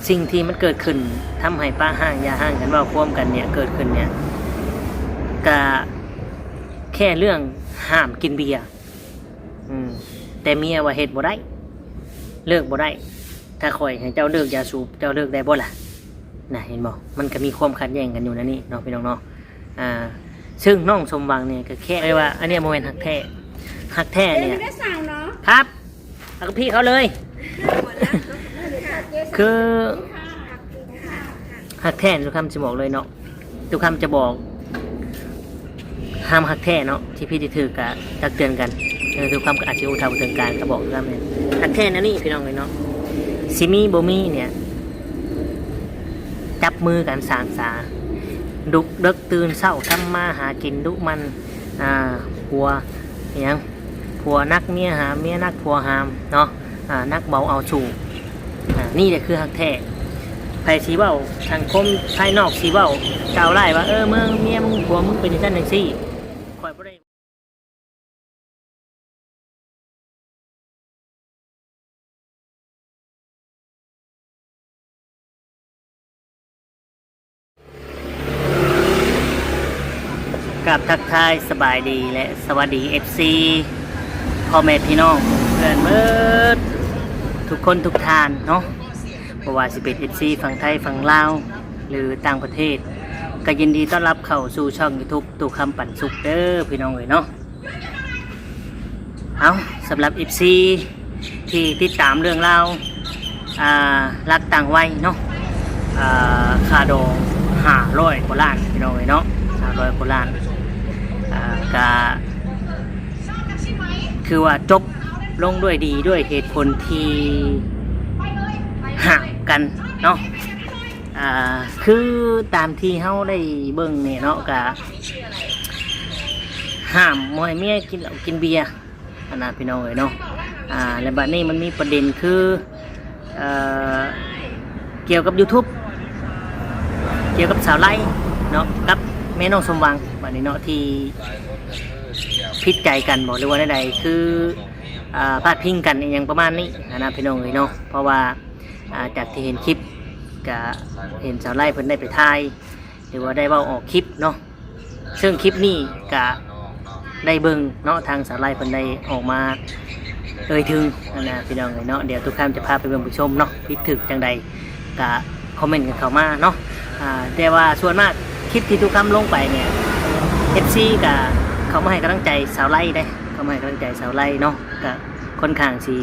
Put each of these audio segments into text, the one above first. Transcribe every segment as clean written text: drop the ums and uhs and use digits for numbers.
สิ่งที่มันเกิดขึ้นทำให้ป้าห้างยาห้างกันว่าควมกันเนี่ยเกิดขึ้นเนี่ยก็แค่เรื่องห้ามกินเบียร์แต่เมียว่าเฮ็ดบ่ได้เลิกบ่ได้ถ้าคอยให้เจ้าเลิกยาสูบเจ้าเลิกได้บ่ล่ะน่ะเห็นบ่มันก็มีความขัดแย้งกันอยู่นะนี่เนาะพี่น้องเนาะซึ่งน้องสมหวังเนี่ยก็แค่ว่าอันนี้โมเมนต์หักแท้เนี่ยครับเอากับพี่เขาเลย คือหักแท้ทุกคำจะบอกเลยเนาะทุกคำจะบอกห้ามหักแท้เนาะที่พี่จะถือกะตักเตือนกันทุกคำก็อาจจะอุทาอุทการก็บอกทุกคำเลยหักแท้นะนี่พี่น้องเลยเนาะซิมีโบมี่เนี่ยจับมือกันสางสาดุกดึกตื่นเศร้าทำมาหากินดุมันผัวอย่างผัวนักเมียหาเมียนักผัวหามเนาะนักเบาเอาชูนี่แหละคือหักแท้ไผ่สีเบ้าทางคมภายนอกสีเบ้าเจ้าไล่ว่าเมืองเมียมึงผัวมึงเป็นท่านหนึ่งซี่คอยบ่ได้กับทักทายสบายดีและสวัสดี FC พ่อแม่พี่น้องเพื่อนเบิดทุกคนทุกท่านเนาะเพราะว่าสิเป็น FC ฝั่งไทยฝั่งลาวหรือต่างประเทศก็ยินดีต้อนรับเข้าสู่ช่อง YouTube ตู่คำปั่นสุขเด้อพี่น้องเอ๋ยเนาะเอาสำหรับ FC ที่ติดตามเรื่องราวรักต่างวัยเนาะค่าดอง500 กว่าล้านพี่น้องเอ๋ยเนาะ500 กว่าล้านก็คือว่าจบลงด้วยดีด้วยเหตุผลที่ห่างกันเนาะคือตามที่เฮาได้เบิ่งเนี่ยเนาะก็ห้ามมวยเมียกินเหล้ากินเบียร์นะพี่น้องเอ๋ยเนาะแล้วบัดนี้มันมีประเด็นคือเกี่ยวกับ YouTube เกี่ยวกับสาวไล่เนาะกับแม่น้องสมหวังบัดนี้เนาะที่พิดใจกันบอกเลยว่าใดๆคือพาดพิงกันอย่างประมาณนี้นะพี่น้องเอ๋ยเนาะเพราะว่าจากที่เห็นคลิปก็เห็นสาวไล่เพิ่นได้ไปถ่ายหรือว่าได้เว้าออกคลิปเนาะซึ่งคลิปนี้ก็ได้เบิ่งเนาะทางสาวไล่เพิ่นได้ออกมาถึงนะพี่น้องเอ๋ยเนาะเดี๋ยวทุกท่านจะพาไปเบิ่งไปชมเนาะคิดถึกจังใดก็คอมเมนต์กันเข้ามาเนาะแต่ว่าส่วนมากคลิปที่ทุกคำลงไปเนี่ย FC ก็เขามาให้กำลังใจสาวไล่ได้เขามาให้กำลังใจสาวไล่เนาะก็ค่อนข้างสิ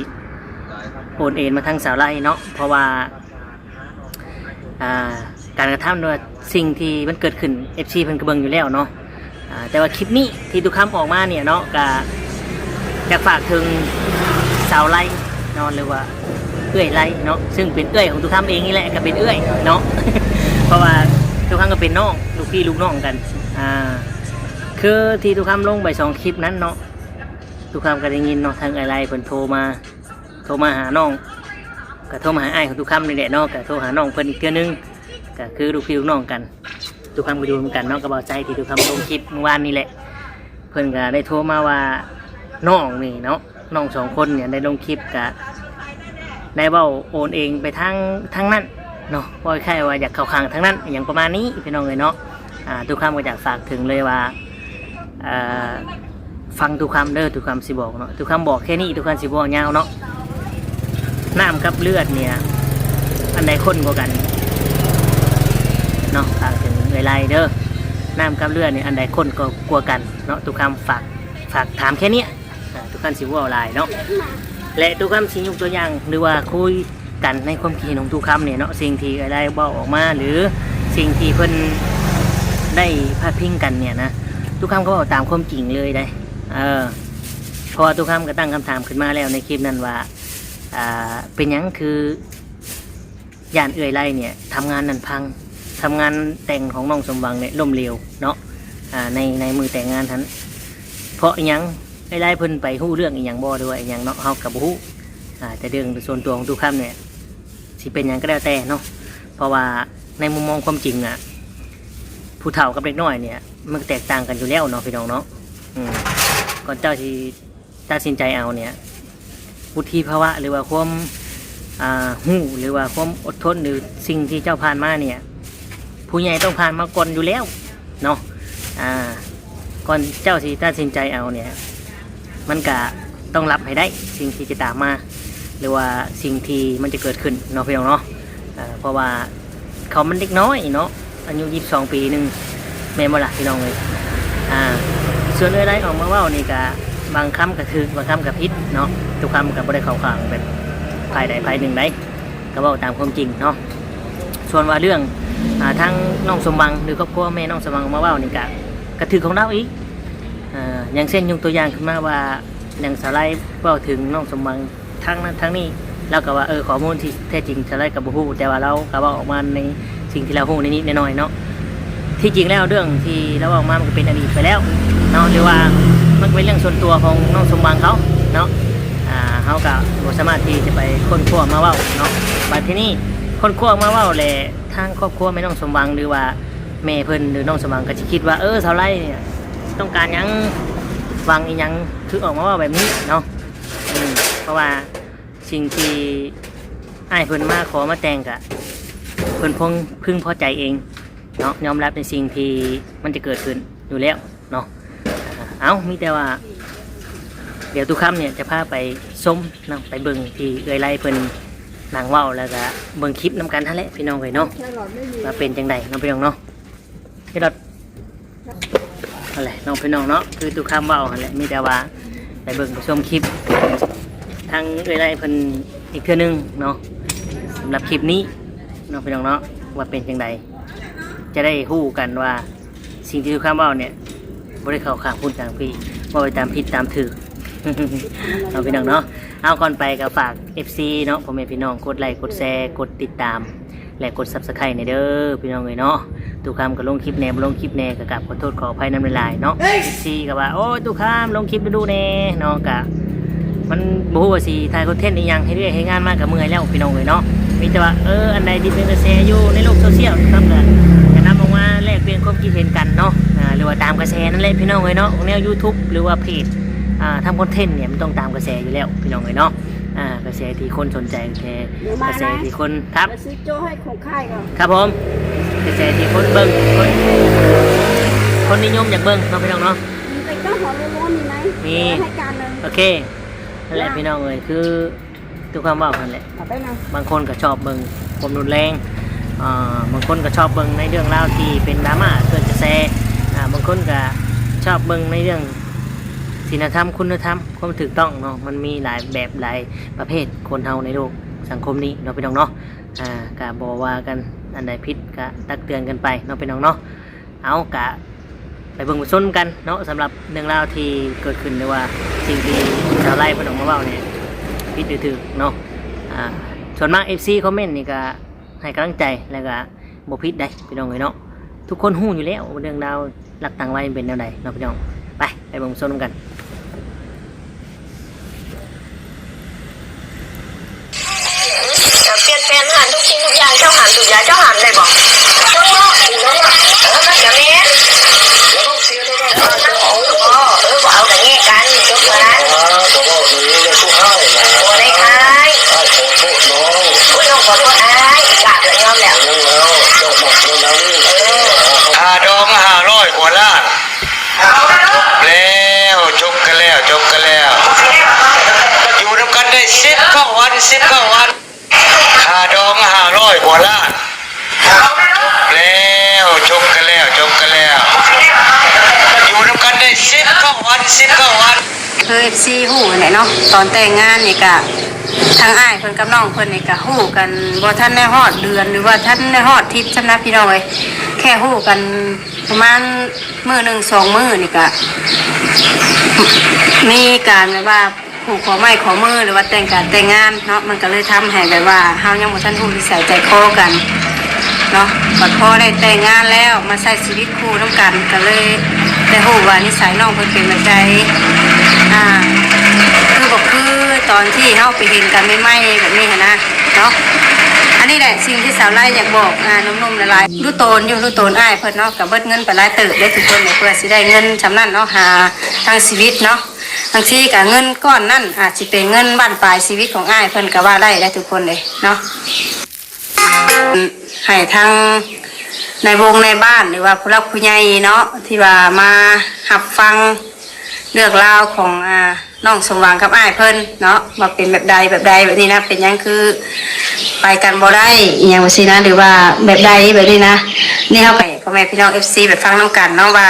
โอนเอ็นมาทางสาวไล่เนาะเพราะว่าการกระทำด้วยสิ่งที่มันเกิดขึ้น FC เพิ่นกระเบิงอยู่แล้วเนาะแต่ว่าคลิปนี้ที่ทุกคำออกมาเนี่ยเนาะก็อยากฝากถึงสาวไล่เนาะหรือว่าเอื้อยไล่เนาะซึ่งเป็นเอื้อยของทุกคำเองนี่แหละก็เป็นเอื้อยเนาะ เพราะว่าทุกคำก็เป็นน้องลูกพี่ลูกน้องกันคือที่ทุกคำลงไป2 คลิปนั้นเนาะทุกคำก็ได้ยินเนาะทางไอไลน์เพิ่นโทรมาหาน้องก็โทรมาหาไอ้ของทุกคำนี่แหละเนาะก็โทรหาน้องเพิ่นอีกเทื่อนึงก็คือลูกพี่ลูกน้องกันทุกคำก็อยู่เหมือนกันเนาะก็เบาใจที่ทุกคำลงคลิปเมื่อวานนี่แหละเพิ่นก็ได้โทรมาว่าน้องนี่เนาะน้อง2 คนเนี่ยได้ลงคลิปก็ได้เว้าโอนเองไปทางนั้นเนาะบ่ใช่ว่าอยากเข้าข้างทางนั้นอย่างประมาณนี้พี่น้องเลยเนาะทุกคำก็อยากฝากถึงเลยว่าฟังทุกคำเด้อทุกคำสิบอกเนาะทุกคำบอกแค่นี้ทุกคำสิบอกยาวเนาะน้ำกับเลือดเนี่ยอันใดข้นกว่ากันเนาะฝากถึงไล่เด้อน้ำกับเลือดเนี่ยอันใดข้นกว่ากันเนาะทุกคำฝากถามแค่นี้ทุกคำสิบอกลายเนาะและทุกคำสิยกตัวอย่างหรือว่าคุยกันในความคิดของทุกคำเนี่ยเนาะสิ่งที่ได้บอกออกมาหรือสิ่งที่เพิ่นได้พาดพิงกันเนี่ยนะทุกคำก็บอกตามความจริงเลยได้พอทุกคำก็ตั้งคำถามขึ้นมาแล้วในคลิปนั้นว่าเป็นยังคือย่านเอื่อยไล่เนี่ยทำงานนันพังทำงานแต่งของน้องสมหวังเนี่ยล่มเหลวเนาะในมือแต่งงานทันเพราะยังไอ้ไล่เพิ่นไปหู้เรื่องอีกอย่างบ่ด้วยอีกอย่างเนาะเฮากับหู้แต่เรื่องส่วนตัวของทุกคำเนี่ยสิเป็นยังก็แล้วแต่เนาะเพราะว่าในมุมมองความจริงผู้เฒ่ากับเด็กน้อยเนี่ยมันแตกต่างกันอยู่แล้วเนาะพี่น้องเนาะก่อนเจ้าที่ตัดสินใจเอาเนี่ยวุฒิภาวะหรือว่าความ หู้หรือว่าความอดทนหรือสิ่งที่เจ้าผ่านมาเนี่ยผู้ใหญ่ต้องผ่านมาก่อนอยู่แล้วเนาะก่อนเจ้าสิตัดสินใจเอาเนี่ยมันก็ต้องรับให้ได้สิ่งที่จะตามมาหรือว่าสิ่งที่มันจะเกิดขึ้นเนาะพี่น้องเนาะเพราะว่าเขามันเด็กน้อยเนาะอายุ22 ปีหนึ่งแม่นบ่ล่ะพี่น้องเลยส่วนอะไรออกมาว่านี่ก็บางคำก็คือบางคำก็ผิดเนาะทุกคำก็บ่ได้เข้าข้างแบบภายใดภายหนึ่งได้ก็เว้าตามความจริงเนาะส่วนว่าเรื่องทั้งน้องสมบังหรือครอบครัวแม่น้องสมบังมาเว้านี่ก็กระถือของเราอีกอย่างเช่นยกตัวอย่างขึ้นมาว่าอย่างสไลด์เว้าถึงน้องสมบังทั้งนั้นทั้งนี้แล้วก็ว่าข้อมูลที่แท้จริงสไลด์กับบ่ฮู้แต่ว่าเราก็เว้าออกมาในสิ่งที่เราฮู้นิดๆหน่อยๆเนาะที่จริงแล้วเรื่องที่เราออกมามันก็เป็นอดีตไปแล้วเนาะหรือว่ามันเป็นเรื่องส่วนตัวของน้องสมบังเขาเนาะเขาก็บ่สามารถที่จะไปค้นคว้ามาเว้าเนาะบัดทีนี้ค้นคว้ามาเว้าแหละทางครอบครัวแม่น้องสมบังหรือว่าแม่เพิ่นหรือน้องสมบังก็สิคิดว่าสาวไร่เนี่ยต้องการหยังฟังอีหยังคือออกมาเว้าแบบนี้เนาะเพราะว่าสิ่งที่อ้ายเพิ่นมาขอมาแต่งกะเพิ่นพึงพอใจเองเนาะยอมรับในสิ่งที่มันจะเกิดขึ้นอยู่แล้วเนาะมีแต่ว่าเดี๋ยวทุกค่ำเนี่ยจะพาไปส้มนะไปเบิ่งที่ไล่เพิ่นนางเว้าแล้วก็เบิ่งคลิปนำกันทั้งแหละพี่น้องเลยเนาะว่าเป็นจังไดน้องพี่น้องเนาะพี่ดอดอะไรน้องพี่น้องเนาะคือทุกค่ำเว้าแหละมีแต่ว่าไปเบิ่งไปชมคลิปทางไล่เพิ่นอีกเทื่อนึงเนาะสำหรับคลิปนี้น้องพี่น้องเนาะว่าเป็นจังไดจะได้ฮู้กันว่าสิ่งที่ทุกค่ำเว้าเนี่ยบ่ได้เข้าข้างพูดทางพี่บ่ไปตามผิดตามถูกเอาพี่น้องเนาะเอาก่อนไปก็ฝาก FC เนาะพ่อแม่พี่น้องกดไลค์กดแชร์กดติดตามและกด Subscribe ในเด้อพี่น้องเลยเนาะทุกคำก็ลงคลิปแน่บ่ลงคลิปแน่ก็กราบขอโทษขออภัยน้ำลายเนาะ FC ก็ว่าโอ้ทุกคำลงคลิปดูแน่เนาะก็มันบ่ฮู้ว่าสิถ่ายคอนเทนต์อีหยังให้เรื่อยให้งานมากก็เมื่อยแล้วพี่น้องเลยเนาะมีแต่ว่าอันใดที่เป็นกระแสอยู่ในโลกโซเชียลครับก็นำออกมาแลกเปลี่ยนความคิดเห็นกันเนาะหรือว่าตามกระแสนั่นแหละพี่น้องเลยเนาะแนว YouTube หรือว่าเพจทำคอนเทนต์เนี่ยมันต้องตามกระแสอยู่แล้วพี่น้องเลยเนาะกระแสที่คนสนใจกระแสที่คนครับซื้อโจ้ให้ของค่ายก่อนครับผมกระแสที่คนเบิ้งคนนิยมอยากเบิ้งเนาะพี่น้องเนาะมีไปก็หอมม้วนมีไหมมีให้การเลยโอเคนั่นแหละพี่น้องเลยคือทุกความว่านั่นแหละบางคนก็ชอบเบิ้งความรุนแรงบางคนก็ชอบเบิ้งในเรื่องราวที่เป็นดราม่าเกิดกระแสบางคนก็ชอบเบิ้งในเรื่องศีลธรรมคุณธรรมความถูกต้องเนาะมันมีหลายแบบหลายประเภทคนเฮาในโลกสังคมนี้เนาะพี่น้องเนาะกะบอกว่ากันอันใดผิดกะตักเตือนกันไปเนาะพี่น้องเนาะเอากะไปเบิ่งไปชมกันเนาะสำหรับเรื่องราวที่เกิดขึ้นหรือว่าสิ่งที่ชาวไร่เพิ่นออกมาเว้าเนี่ยผิดหรือถูกเนาะส่วนมาก FC คอมเมนต์นี่ก็ให้กำลังใจแล้วก็บ่ผิดได้พี่น้องเอ้ยเนาะทุกคนฮู้อยู่แล้วเรื่องราวหลักต่างไว้เป็นแนวใดเนาะพี่น้องไปเบิ่งชมกันเปลี่ยนแปลงหันทุกสิ่งทุกอย่างเจ้าหันทุกอย่างเจ้าหันเลยบอกเจ้าหันอย่างนี้เอาแต่งี้กันทุกคนโอ้ได้คายผู้ยงขอโทษอ้ายกลับเลยยอมแล้วดอง500 กว่าล้านแล้วจบกันแล้วอยู่นำกันได้19 วันค่าดอง500 กว่าล้านแล้วจบกันแล้วอยู่นำกันได้19 วันคือFC ฮู้แหละเนาะตอนแต่งงานนี่ก็ทางอ้ายเพิ่นกับน้องเพิ่นนี่ก็ฮู้กันบ่ทันได้ฮอดเดือนหรือว่าทันได้ฮอดทิศสำนักพี่น้องเอ้ยแค่ฮู้กันประมาณมื้อนึง2มื้อนี่ก็มีการแบบว่าผูกขอไม้ขอมือหรือว่าแต่งการแต่งงานเนาะมันก็เลยทำให้แบบว่าเฮายังบ่ทันฮู้นิสัยใจคอกันเนาะบัดพอได้แต่งงานแล้วมาใช้ชีวิตคู่นำกันก็เลยได้ฮู้ว่านิสัยน้องเพิ่นเป็นแบบใดคือบ่คือตอนที่เฮาไปเห็นกันใหม่ๆแบบนี้หั่นนะเนาะอันนี้แหละสิ่งที่สาวไร่อยากบอกนุ่มๆหลายๆรู้โตนอ้ายเพิ่นเนาะก็เบิดเงินไปหลายเติบได้ทุกคนเพื่อสิได้เงินจำนั้นเนาะหาทางชีวิตเนาะ บางทีกับเงินก้อนนั่นอาจจะเป็นเงินบ้านปลายชีวิตของอ้ายเพิ่นก็ว่าได้ทุกคนเลยเนาะให้ทางในวงในบ้านหรือว่าผู้รักผู้ใหญ่เนาะที่ว่ามาหับฟังเรื่องราวของน้องสมหวังกับอ้ายเพิ่นเนาะว่าเป็นแบบใดแบบนี้นะเป็นยังคือไปกันบ่ได้อหยังว่าสินะหรือว่าแบบใดแบบนี้นะนี่เขาไปพ่อแม่พี่น้อง FC แบบฟังน้ำกันเนาะว่า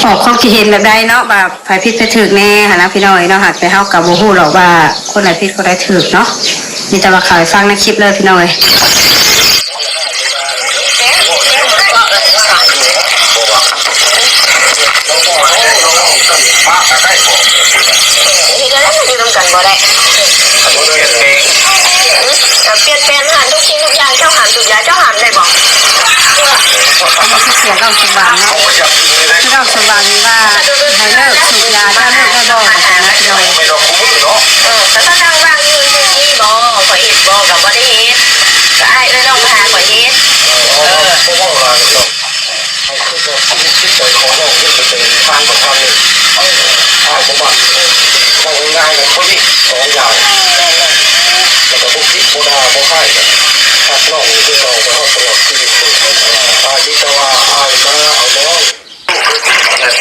ออกความคิดเห็นแบบใดเนาะว่าไผผิดไผถูกแน่หั่นนะพี่น้องเนาะหากแต่เฮาก็บ่ฮู้หรอกว่าคนไหนผิดคนใดถูกเนาะมีแต่ว่าเขาให้ฟังในคลิปเลยพี่น้องนี่ก็แล้วอยู่ร่วมกันบ่ได้เปลี่ยนแปลงหันทุกสิ่งทุกอย่างเจ้าหันทุกอย่างเจ้าหันได้บ่อันนี้คือเสียงน้องสมหวังเนาะที่น้องสมหวังว่าให้เลิกสูบยาถ้าเลิกได้บ่นะพี่น้องแต่ถ้านั่งว่างอยู่นี่บ่ข่อยเฮ็ดบ่ก็บ่ได้เฮ็ดก็อ้ายเอ้ยน้องมาหาข่อยเฮ็ด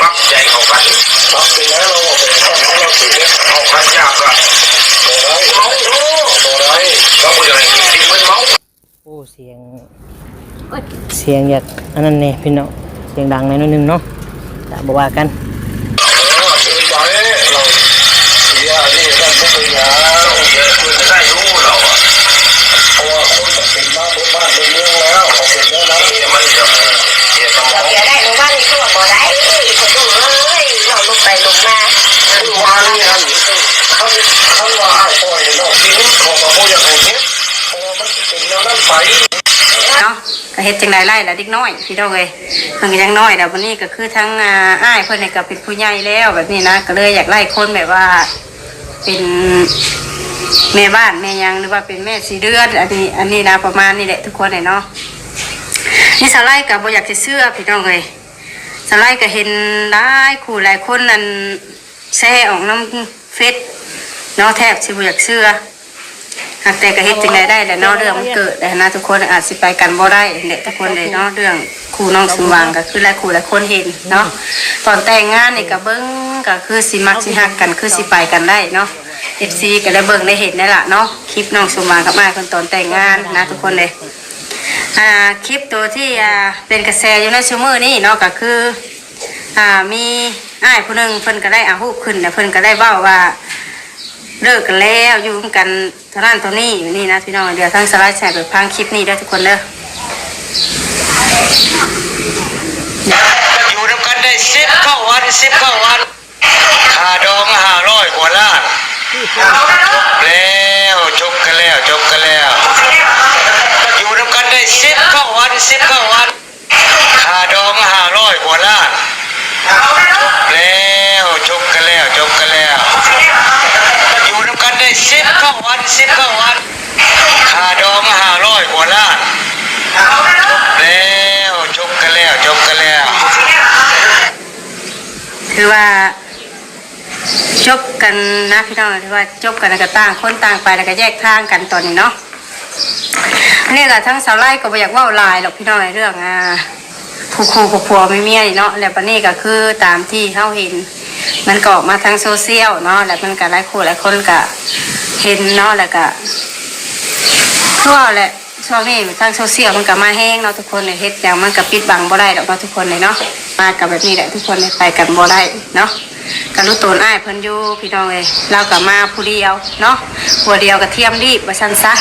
ปักใจเขากันปักไปแล้วเราเป็นข้าวเราถือเอาขันยากอะตัวไรเราจะให้กินมันเมาโอ้เสียงอยากอันนั้นเนี่ยพี่น้องเสียงดังหน่อยนึงเนาะจะบอกว่ากันเราเสียนี่กันไม่เป็นยาคุณได้รู้เราอ่ะเพราะว่าคนเป็นบ้านเมืองแล้วเขาเป็นได้แล้วมันจะเสียสมองเสียได้รู้ว่านี่คือบ่ได้เขาดูเลยเราลงไปลงมาว่านี่นะเขาว่าอ้ายปล่อยเนาะทีนี้เขาก็บ่อยากให้เฮ็ดเพราะมันเป็นแนวนั้นไปเนาะก็เฮ็ดจังได๋ไล่ละเด็กน้อยพี่น้องเอ้ยเพิ่นก็ยังน้อยแล้ววันนี้ก็คือทั้งอ้ายเพิ่นนี่ก็เป็นผู้ใหญ่แล้วแบบนี้นะก็เลยอยากไล่คนแบบว่าเป็นแม่บ้านแม่ยังหรือว่าเป็นแม่สีเดือนอันนี้นะประมาณนี้แหละทุกคนเลยเนาะนี่สไลด์กับบ่อยากจะเชื่อพี่น้องเลยสไลด์ก็เห็นหลายคู่หลายคนนั่นแซ่ออกน้ำเฟซเนาะแทบสิบ่อยากเชื่อหากแต่ก็เฮ็ดจังไดได้แหละเนาะเรื่องมันเกิดแต่นะทุกคนอาจสิไปกันบ่ได้เนี่ยทุกคนเลยเนาะเรื่องครูน้องสมหวังก็คือหลายคู่หลายคนเห็นเนาะตอนแต่งงานนี่ก็เบิ่งก็คือสิมักสิฮักกันคือสิไปกันได้เนาะ FC ก็ได้เบิ่งได้เห็นนั่นล่ะเนาะคลิปน้องสมหวังกับอ้ายคนตอนแต่งงานนะทุกคนเลยคลิปตัวที่เป็นกระแสอยู่ในชั่วโมงนี้เนาะก็คือมีอ้ายผู้นึงเพิ่นก็ได้รูปขึ้นแล้วเพิ่นก็ได้เว้าว่าเลิกกันแล้วอยู่กันเท่านั้นเท่านี้อยู่นี่นะพี่น้องเดี๋ยวทั้งสไลด์แชร์ไปพังคลิปนี้ได้ทุกคนเด้ออยู่ด้วยกันได้10 เข้าวันค่าดอง500 กว่าล้านแล้วจบกันแล้วอยู่ด้วยกันได้10 เข้าวันค่าดอง500 กว่าล้านแล้วจบกันแล้วอยู่ด้วยกันได้10 เข้าวันค่าดอง500 กว่าล้านแล้วจบกันแล้วคือว่าจบกันนะพี่น้องที่ว่าจบกันแล้วก็ต่างคนต่างไปแล้วก็แยกทางกันตอนนี้เนาะนี่แหละทั้งสาวไร่ก็บ่อยากว่าลายหรอกพี่น้องในเรื่องผัวไม่เมียเนาะแล้วปนี้ก็คือตามที่เขาเห็นมันก็ออกมาทางโซเชียลเนาะแล้วมันก็หลายคนก็เห็นเนาะแล้วก็ทั่วแหละช่วงนี้ทางโซเชียลมันก็มาแห้งเนาะทุกคนเลยเฮ็ดอย่างมันก็ปิดบังบ่ได้ดอกเนาะทุกคนเลยเนาะมากับแบบนี้แหละทุกคนเลยไปกันบ่ได้เนาะก็รู้ตัวอ้ายเพิ่นอยู่พี่น้องเอ้ยเราก็มาผู้เดียวเนาะผู้เดียวก็เทียมรีบว่าซั่นซะ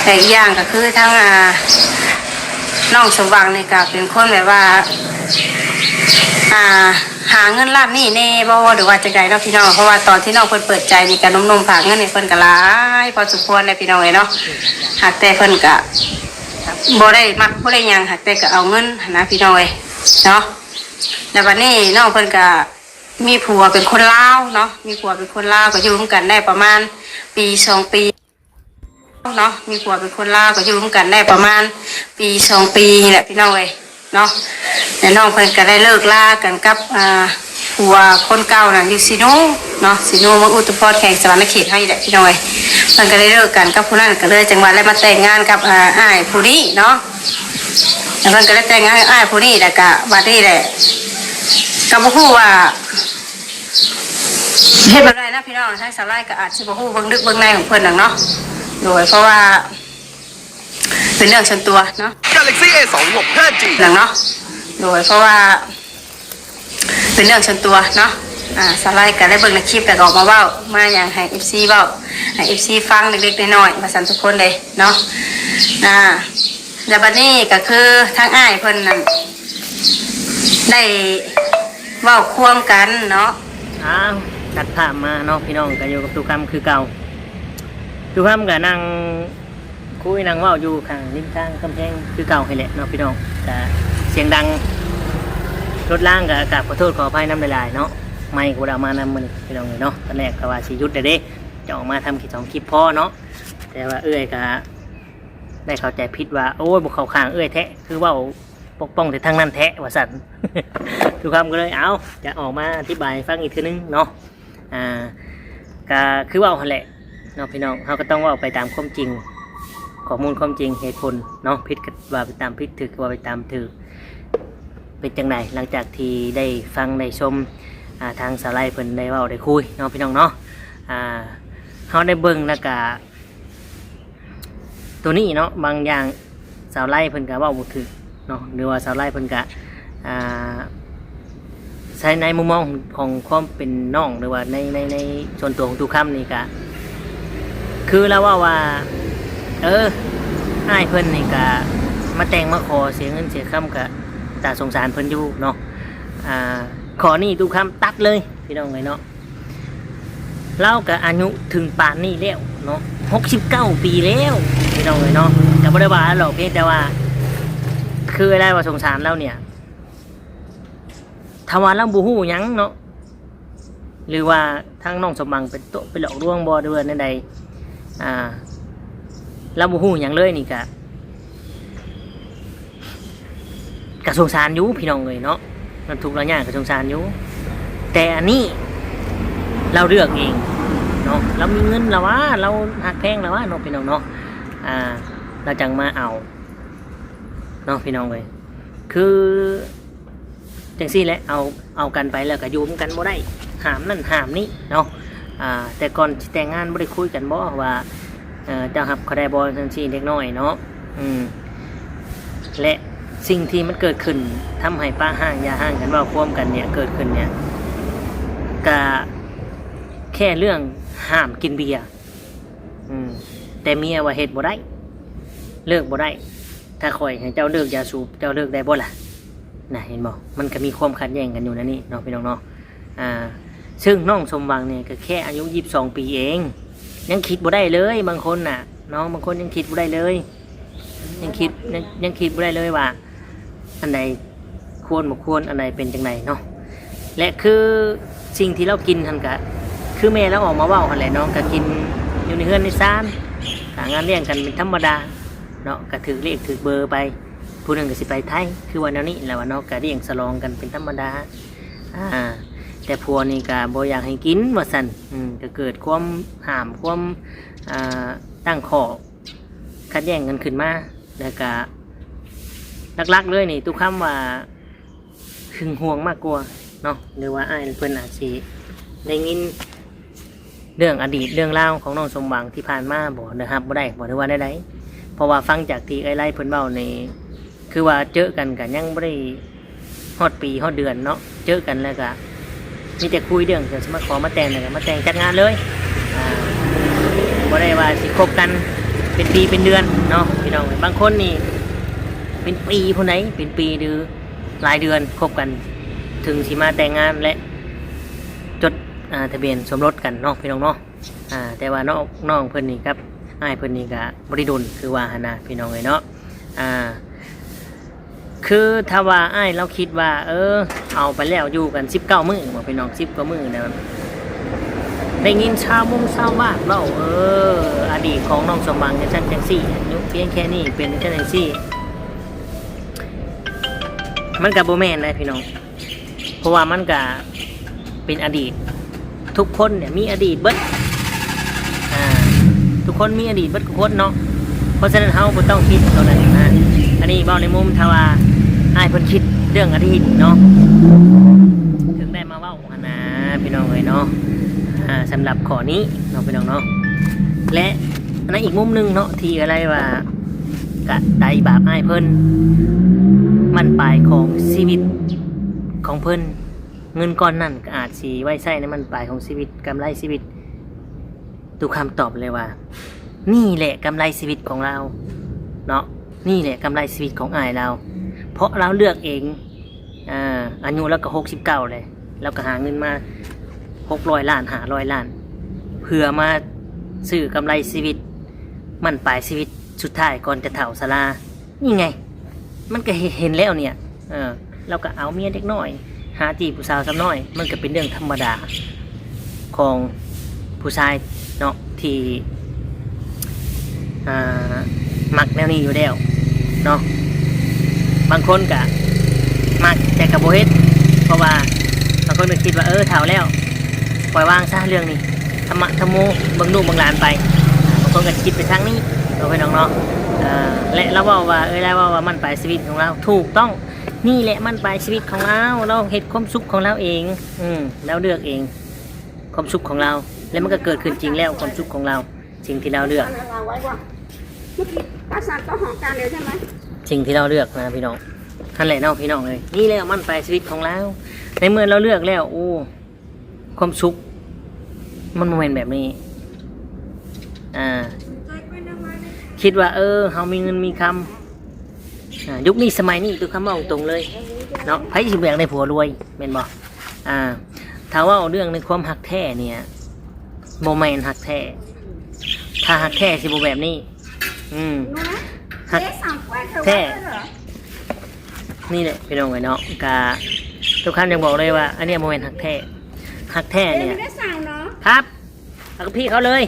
แต่อีกอย่างก็คือทั้งน้องสมหวังนี่ก็เป็นคนแบบว่าหาเงินล้านนี่แน่บ่หรือว่าจังไดเนาะพี่น้องเพราะว่าตอนที่น้องเพิ่นเปิดใจนี่ก็นมฝากเงินให้เพิ่นก็หลายพอสมควรเลยพี่น้องเอ้ยเนาะหากแต่เพิ่นก็บ่ได้มักบ่ได้หยังหากแต่ก็เอาเงินนะพี่น้องเอ้ยเนาะแล้วบัดนี้น้องเพิ่นก็มีผัวเป็นคนลาวเนาะมีผัวเป็นคนลาวก็อยู่ร่วมกันได้ประมาณปี2 ปีเนาะมีผัวเป็นคนลาวก็อยู่ร่วมกันได้ประมาณปี2 ปีนี่แหละพี่น้องเอ้ยเนาะแต่น้องเพิ่นก็ได้เลิกลากันกับ ผัวคนเก่าน่ะอยู่ซิโนเนาะซิโนเมืองอุตุพรแข่งสวรรค์เขตให้แหละพี่น้อยมันก็เลยเลิกกันกับผู้นั้นก็เลยจังหวะแล้วมาแต่งงานกับอ้ายผู้นี้เนาะแล้วมันก็เลยแต่งงานกับอ้ายผู้นี้แล้วก็บัดนี้แหละก็บ่ฮู้ว่าเฮ็ดแบบไรนะพี่น้องทั้งสาวไร่ก็อาจสิบ่ฮู้เบิ่งลึกเบิ่งในของเพิ่นน่ะเนาะโดยเพราะว่าเป็นเรื่องส่วนตัวเนาะ Galaxy A26 5G หลังเนาะโดยเพราะว่าเป็นเรื่องส่วนตัวเนาะสไลด์ก็ได้เบิ่งในคลิปแต่ออกมาเว้ามาอย่างให้ FC เว้าให้ FC ฟังเล็กๆน้อยๆมาสั่นทุกคนเลยเนาะแล้วบัดนี้ก็คือทางอ้ายเพิ่นนั่นได้เว้าควมกันเนาะตัดภาพมาเนาะพี่น้องก็อยู่กับตุกคำคือเก่าตุกคำก็นั่งคุยนั่งเว้าอยู่ข้างริมทางกำแพงคือเก่าให้แหละเนาะพี่น้องแต่เสียงดังรถล่างกับกราบขอโทษขออภัยน้ำลายเนาะไม่กูเอามานำมันพี่น้องเลยเนาะตอนแรกก็ว่าสิยุดเด้จะออกมาทำคลิป2คลิปพอเนาะแต่ว่าเอ้ยก็ได้เข้าใจผิดว่าโอ้ยบุกเข้าข้างเอ้ยแท้คือว่าปกป้องแต่ทางนั้นแท้ว่าสั่น ทุกคำก็เลยเอาจะออกมาอธิบายฟังอีกทีนึงเนาะก็คือว่าหั่นแหละเนาะพี่น้องเขาก็ต้องว่าไปตามความจริงข้อมูลความจริงเหตุผลเนาะผิดก็ว่าไปตามผิดถูกก็ว่าไปตามถูกเป็นจังไดหลังจากที่ได้ฟังได้ชมทางสาวไร่เพิ่นได้เว้าได้คุยเนาะพี่น้องเนาะเขาได้เบิ่งแล้วก็ตัวนี้เนาะบางอย่างสาวไร่เพิ่นก็เว้าบ่ถูกเนาะหรือว่าสาวไร่เพิ่นก็ใช้ในมุมมองของความเป็นน้องหรือว่าในส่วนตัวของทุกคำนี่ก็คือเราว่าอ้ายเพิ่นนี่ก็มาแต่งมาขอเสียเงินเสียคำก็ตาสงสารเพิ่นอยู่เนาะขอนี่ทุกคำตัดเลยพี่น้องเลยเนาะเล่ากับอายุถึงป่านนี้แล้วเนาะ69 ปีแล้วพี่น้องเลยเนาะแต่บ่ได้ว่าหรอกเพียงแต่ว่าคืออะไรว่าสงสารเราเนี่ยทว่าเราบูฮู้หยังเนาะหรือว่าทางน้องสมบังเป็นโตไปหลอกลวงบ่ด้วยนั่นใดเราบูฮู้หยังเลยนี่กะสงสารอยู่พี่น้องเลยเนาะมันทุกข์แล้วยากกะสงสารอยู่แต่อันนี้เราเลือกเองเนาะเรามีเงินแล้วว่าเราหักแพงแล้วว่าเนาะพี่น้องเนาะเราจังมาเอาเนาะพี่น้องเลยคือจังซี่แหละเอากันไปแล้วก็อยู่กันบ่ได้หามนั่นหามนี่เนาะแต่ก่อนแต่งงานบ่ได้คุยกันบ่ว่าเจ้าหับเขาได้บ่จังซี่เด็กน้อยเนาะและสิ่งที่มันเกิดขึ้นทำให้ป้าห้างยาห้างกันว่าควมกันเนี่ยเกิดขึ้นเนี่ยก็แค่เรื่องห้ามกินเบียร์แต่เมียว่าเฮ็ดบ่ได้เลิกบ่ได้ถ้าคอยให้เจ้าเลิกยาสูบเจ้าเลิกได้บ่ล่ะน่ะเห็นบ่มันก็มีความขัดแย้งกันอยู่นะนี่เนาะพี่น้องเนาะซึ่งน้องสมหวังเนี่ยก็แค่อายุ22 ปีเองยังคิดบ่ได้เลยบางคนน่ะน้องบางคนยังคิดบ่ได้เลยยังคิดบ่ได้เลยว่าอันใดควรบ่ควรอันใดเป็นจังไดเนาะและคือสิ่งที่เรากินหั่นก็คือแม่เราออกมาเว้าหั่นแหละเนาะก็กินอยู่ในเฮือนในศาลงานเลี้ยงกันเป็นธรรมดาเนาะก็ถือเลขถือเบอร์ไปผู้หนึ่งก็สิไปไทยคือวันนี้แหละว่าเนาะก็เลี้ยงฉลองกันเป็นธรรมดาแต่ผัวนี่ก็บ่อยากให้กินว่าซั่นก็เกิดความห้ามความตั้งข้อขัดแย้งกันขึ้นมาแล้วก็หลักๆเลยนี่ทุกคำว่าหึงหวงมากกว่าเนาะหรือว่าอ้ายเพิ่นอาจสิได้ยินเรื่องอดีตเรื่องราวของน้องสมหวังที่ผ่านมาบ่นะครับบ่ได้บ่ได้ว่าได้เพราะว่าฟังจากที่ไอ้ไล่เพิ่นเว้านี่คือว่าเจอกันก็ยังบ่ได้ฮอดปีฮอดเดือนเนาะเจอกันแล้วก็มีแต่คุยเรื่องจะมาขอมาแต่งแล้วก็มาแต่งจัดงานเลยบ่ได้ว่าสิคบกันเป็นปีเป็นเดือนเนาะพี่น้องบางคนนี่เป็นปีผู้ไหนเป็นปีหรือหลายเดือนคบกันถึงสิมาแต่งงานและจดทะเบียนสมรสกันเนาะพี่น้องเนาะแต่ว่าน้องเพิ่นนี่ครับอ้ายเพิ่นนี่ก็บ่ได้ดุลคือว่าหั่นน่ะพี่น้องเอ้ยเนาะคือถ้าว่าอ้ายเราคิดว่าเอาไปแล้วอยู่กัน19 มื้อบ่พี่น้อง10 กว่ามื้อนะได้ยินชาวบ้านเล่าอดีตของน้องสมหวังจังซั่นจังซี่อายุเพียงแค่นี้เป็นจังซี่มันก็บ่แม่นนะพี่น้องเพราะว่ามันก็ เป็นอดีตทุกคนเนี่ยมีอดีตเบิดทุกคนมีอดีตเบิดทุกคนเนาะเพราะฉะนั้นเราบ่ต้องคิดตัวนั้นนะอันนี้เว้าในมุมทว่าอ้ายเพิ่นคิดเรื่องอดีตเนาะถึงได้มาเว้าหั่นนะพี่น้องเอ้ยเนาะสำหรับข้อนี้เนาะพี่น้องเนาะและอันนั้นอีกมุมหนึงเนาะที่อะไรว่ากะใดบาปอ้ายเพิ่นมันปลายของชีวิตของเพิ่นเงินก้อนนั่นก็อาจสิไว้ใช้ในมันปลายของชีวิตกำไรชีวิตตุคำตอบเลยว่านี่แหละกำไรชีวิตของเราเนาะนี่แหละกำไรชีวิตของอ้ายเราเพราะเราเลือกเองอายุแล้วก็69เลยแล้วก็หาเงินมา600 ล้าน500 ล้านเพื่อมาซื้อกำไรชีวิตมันปลายชีวิตสุดท้ายก่อนจะเฒ่าชรานี่ไงมันก็เห็นแล้วเนี่ยเราก็เอาเมียเด็กน้อยหาจีบผู้สาวสักน้อยมันก็เป็นเรื่องธรรมดาของผู้ชายเนาะที่มักแนวนี้อยู่แล้วเนาะบางคนก็มักแต่กับโบเฮ็ดเพราะว่าบางคนก็คิดว่าเฒ่าแล้วปล่อยวางซะเรื่องนี้ธรรมะธรรมโมบังลูกบังหลานไปบางคนก็คิดไปทางนี้เราไปน้องเนาะและเราบอกว่าแล้วว่ามันปลายชีวิตของเราถูกต้องนี่แหละมันปลายชีวิตของเราเห็นความสุขของเราเองแล้วเลือกเองความสุขของเราแล้วมันก็เกิดขึ้นจริงแล้วความสุขของเราสิ่งที่เราเลือกสิ่งที่เราเลือกนะพี่น้องนั่นแหละเนาะพี่น้องเลยนี่แหละมันปลายชีวิตของเราในเมื่อเราเลือกแล้วโอ้ความสุขมันโมเมนต์แบบนี้คิดว่าเรามีเงินมีคำยุคนี้สมัยนี้ตัวคำว่าตรงเลยเนาะไพ่สิบแบกในผัวรวยเป็นบอกถ้าว่าเรื่องในความหักแท้เนี่ยโมเมนต์หักแท้ถ้าหักแท้สิบแบบนี้หักแท้นี่แหละพี่น้องไอ้เนาะกาทุกคำยังบอกเลยว่าอันนี้โมเมนต์หักแท้หักแท้เนี่ยครับเอาพี่เขาเลย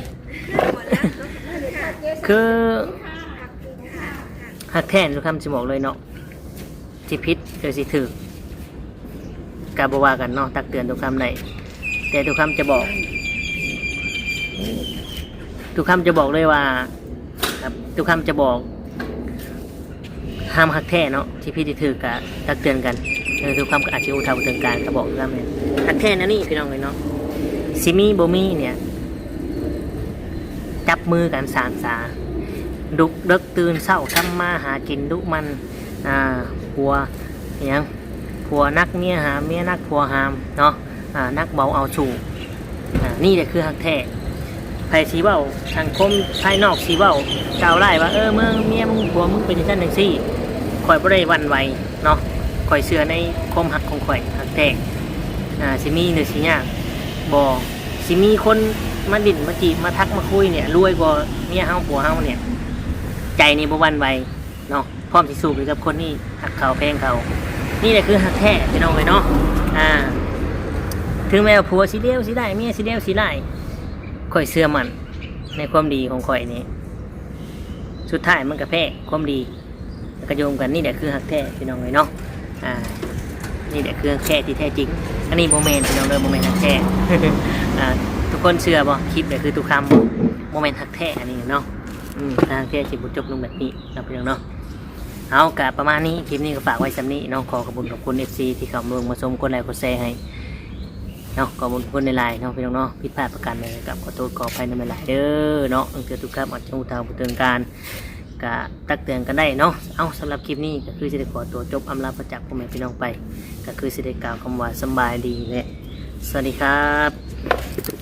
คือหักแท้ทุกคำจะบอกเลยเนาะจิพิษหรือสิถือกาบว่ากันเนาะตักเตือนทุกคำไหนแต่ทุกคำจะบอกทุกคำจะบอกเลยว่าครับทุกคำจะบอกห้ามหักแท้เนาะที่พี่ที่ถือกะตักเตือนกันทุกคำก็อาจจะอุทาอุทานการก็บอกแล้วเนี่ยหักแท้นั่นนี่พี่น้องเลยเนาะซิมีโบมีเนี่ยจับมือกันสานสาดุเด็กตื่นเศร้าทำมาหากินดุมันผัวอย่างผัวนักเมียหาเมียนักผัวหามเนาะนักเบาเอาฉูนี่แหละคือหักแท้ไผ่สีเบ้าทางคมภายนอกสีเบ้ากล่าวไล่ว่าเมื่อเมียมึงผัวมึงเป็นชั้นหนึ่งซี่ข่อยบ่ได้วันไหวเนาะข่อยเชื่อในความหักของข่อยหักแท้สิมีหรือสิยากบ่สิมีคนมาดิ่นมาจีบมาทักมาคุยเนี่ยรวยกว่าเมียเฮาผัวเฮาเนี่ยใจนี่บ่วันไหวเนาะพร้อมที่สู้ไปกับคนนี้หักเขาแพงเขานี่แหละคือหักแท้พี่น้องเลยเนาะถึงแม้ว่าผัวสิเดียวสิได้เมียสิเดียวสิได้ข่อยเชื่อมันในความดีของข่อยนี้สุดท้ายมันก็แพ้ความดีกระโยมกันนี่แหละคือหักแท้พี่น้องเลยเนาะนี่แหละคือแท้ที่แท้จริงอันนี้โมเมนต์พี่น้องเลยโมเมนต์หักแท้ ทุกคนเชื่อบ่คลิปเนี่ยคือทุกคำโมเมนต์หักแท้อันนี้เนาะทางแท้จิบุจบลงแบบนี้นะพี่น้องเนาะเอากะประมาณนี้คลิปนี้ก็ฝากไว้สำนี้น้องขอขอบคุณกับคุณ FC ที่เข้ามาชมกดไลค์กดแชร์ให้เนาะขอบคุณในไลน์เนาะพี่น้องเนาะผิดพลาดประการใดกับขอโทษขออภัยในไลน์เด้อเนาะเกิดทุกข์อาจจะอุทาบุเตือนการกะตักเตือนกันได้เนาะเอาสำหรับคลิปนี้ก็คือจะได้ขอตัวจบอำลาประจักษ์พ่อแม่พี่น้องไปก็คือจะได้กล่าวคำว่าสบายดีและสวัสดีครับ